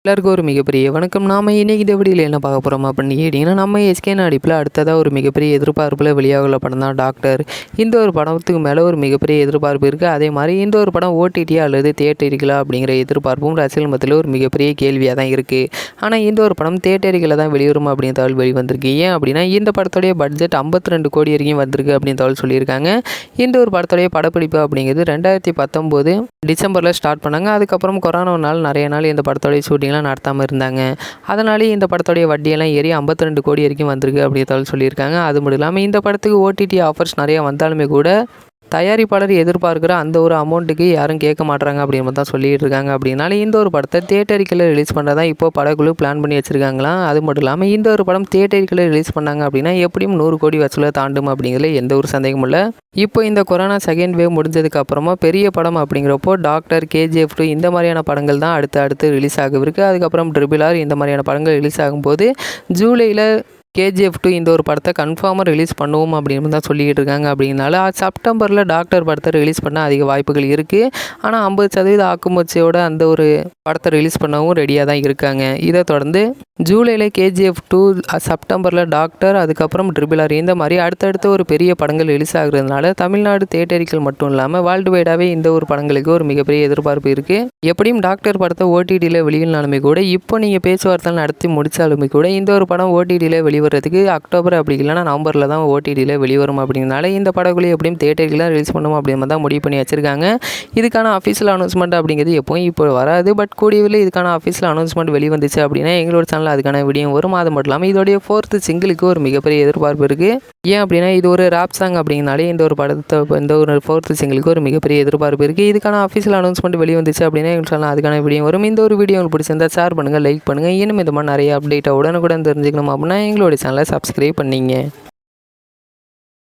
எல்லாருக்கும் ஒரு மிகப்பெரிய வணக்கம். நாம இன்னைக்கு இந்த வீடியோவில் என்ன பார்க்க போகிறோம் அப்படின்னு கேட்டிங்கன்னா, நம்ம எஸ்கே நடிப்பில் அடுத்ததாக ஒரு மிகப்பெரிய எதிர்பார்ப்பில் வெளியாகுள்ள படம் தான் டாக்டர். இந்த ஒரு படத்துக்கு மேலே ஒரு மிகப்பெரிய எதிர்பார்ப்பு இருக்குது. அதே மாதிரி இந்த ஒரு படம் ஓடிடி அல்லது தியேட்டரிக்கலா அப்படிங்கிற எதிர்பார்ப்பும் ரசிகர்கள் மத்தியில் ஒரு மிகப்பெரிய கேள்வியாக தான் இருக்குது. ஆனால் இந்த ஒரு படம் தியேட்டரிக்கலில் தான் வெளிவரும் அப்படின்னு தகவல் வெளிவந்திருக்கு. ஏன் அப்படின்னா இந்த படத்துடைய பட்ஜெட் 52 கோடி வரைக்கும் வந்திருக்கு அப்படின்னு தகவல் சொல்லியிருக்காங்க. இந்த ஒரு படத்துடைய படப்பிடிப்பு அப்படிங்கிறது 2019 டிசம்பரில் ஸ்டார்ட் பண்ணாங்க. அதுக்கப்புறம் கொரோனாவால் நிறைய நாள் இந்த படத்துடைய ஷூட்டிங் நடத்தாமல் இருந்தாங்க. அதனாலே இந்த படத்துடைய வட்டியெல்லாம் ஏறி 52 கோடி வரைக்கும் வந்திருக்கு அப்படின்னு சொல்லியிருக்காங்க. அது மட்டும் இல்லாமல் இந்த படத்துக்கு ஓடிடி ஆஃபர்ஸ் நிறையா வந்தாலுமே கூட தயாரிப்பாளர் எதிர்பார்க்குற அந்த ஒரு அமௌண்ட்டுக்கு யாரும் கேட்க மாட்றாங்க அப்படின்னு தான் சொல்லிட்டு இருக்காங்க. அப்படின்னால இந்த ஒரு படத்தை தியேட்டரிக்கலில் ரிலீஸ் பண்ணுறதா இப்போ படக்குழு பிளான் பண்ணி வச்சுருக்காங்களாம். அது மட்டும் இல்லாமல் இந்த ஒரு படம் தியேட்டரிக்கலில் ரிலீஸ் பண்ணாங்க அப்படின்னா எப்படியும் 100 கோடி வசூலை தாண்டும் அப்படிங்கிறதுல எந்த ஒரு சந்தேகமும் இல்லை. இப்போ இந்த கொரோனா செகண்ட் வேவ் முடிஞ்சதுக்கு அப்புறமா பெரிய படம் அப்படிங்கிறப்போ டாக்டர், KGF 2 இந்த மாதிரியான படங்கள் தான் அடுத்து ரிலீஸ் ஆகவிருக்கு. அதுக்கப்புறம் RRR இந்த மாதிரியான படங்கள் ரிலீஸ் ஆகும்போது ஜூலையில் KGF 2 இந்த ஒரு படத்தை கன்ஃபார்மாக ரிலீஸ் பண்ணுவோம் அப்படின்னு தான் சொல்லிக்கிட்டு இருக்காங்க. அப்படின்னால செப்டம்பரில் டாக்டர் படத்தை ரிலீஸ் பண்ண அதிக வாய்ப்புகள் இருக்குது. ஆனால் 50% ஆக்குமுச்சியோட அந்த ஒரு படத்தை ரிலீஸ் பண்ணவும் ரெடியாக தான் இருக்காங்க. இதை தொடர்ந்து ஜூலையில் KGF 2, செப்டம்பரில் டாக்டர், அதுக்கப்புறம் RRR இந்த மாதிரி அடுத்தடுத்த ஒரு பெரிய படங்கள் ரிலீஸ் ஆகுறதுனால தமிழ்நாடு தியேட்டரிக்கல் மட்டும் இல்லாமல் வேர்ல்டு வைடாகவே இந்த ஒரு படங்களுக்கு ஒரு மிகப்பெரிய எதிர்பார்ப்பு இருக்குது. எப்படியும் டாக்டர் படத்தை ஓடிடியில் வெளியினாலுமே கூட இப்போ நீங்கள் பேச்சுவார்த்தை நடத்தி முடித்தாலுமே கூட இந்த ஒரு படம் ஓடிடியில் வெளிவரதுக்கு அக்டோபர் அப்படி இல்லைனா நவம்பரில் தான் ஓடிடியில் வெளிவரும். அப்படிங்கிறனால இந்த படக்குள்ளே எப்படியும் தியேட்டரிக்கெலாம் ரிலீஸ் பண்ணுவோம் அப்படின்னு தான் முடிவு பண்ணி வச்சுருக்காங்க. இதுக்கான அஃபீஷியல் அனௌன்ஸ்மெண்ட் அப்படிங்கிறது எப்போவும் இப்போ வராது. பட் கூடியவில் இதுக்கான அஃபீஷியல் அனௌன்ஸ்மெண்ட் வெளிவந்துச்சு அப்படின்னா எங்களோட சேனல் அதுக்கான வீடியோ வரும். அது மட்டும் இல்லாமல் இதோடைய 4th சிங்கிளுக்கு ஒரு மிகப்பெரிய எதிர்பார்ப்பு இருக்குது. ஏன் அப்படின்னா இது ஒரு ராப் சாங் அப்படிங்கனாலே இந்த ஒரு படத்தை இந்த ஒரு 4th சிங்கிளுக்கு ஒரு மிகப்பெரிய எதிர்பார்ப்பு இருக்குது. இதுக்கான அஃபீஷியல் அனௌன்ஸ்மெண்ட் வெளிவந்துச்சு அப்படின்னா எங்கள் சேனல் அதுக்கான வீடியோ வரும். இந்த ஒரு வீடியோ உங்களுக்கு பிடிச்சிருந்தா ஷேர் பண்ணுங்கள், லைக் பண்ணுங்கள். இன்னும் இந்த மாதிரி நிறைய அப்டேட்டை உடனுக்குடன் தெரிஞ்சுக்கணும் அப்படின்னா எங்களோட சேனலை சப்ஸ்கிரைப் பண்ணிங்க.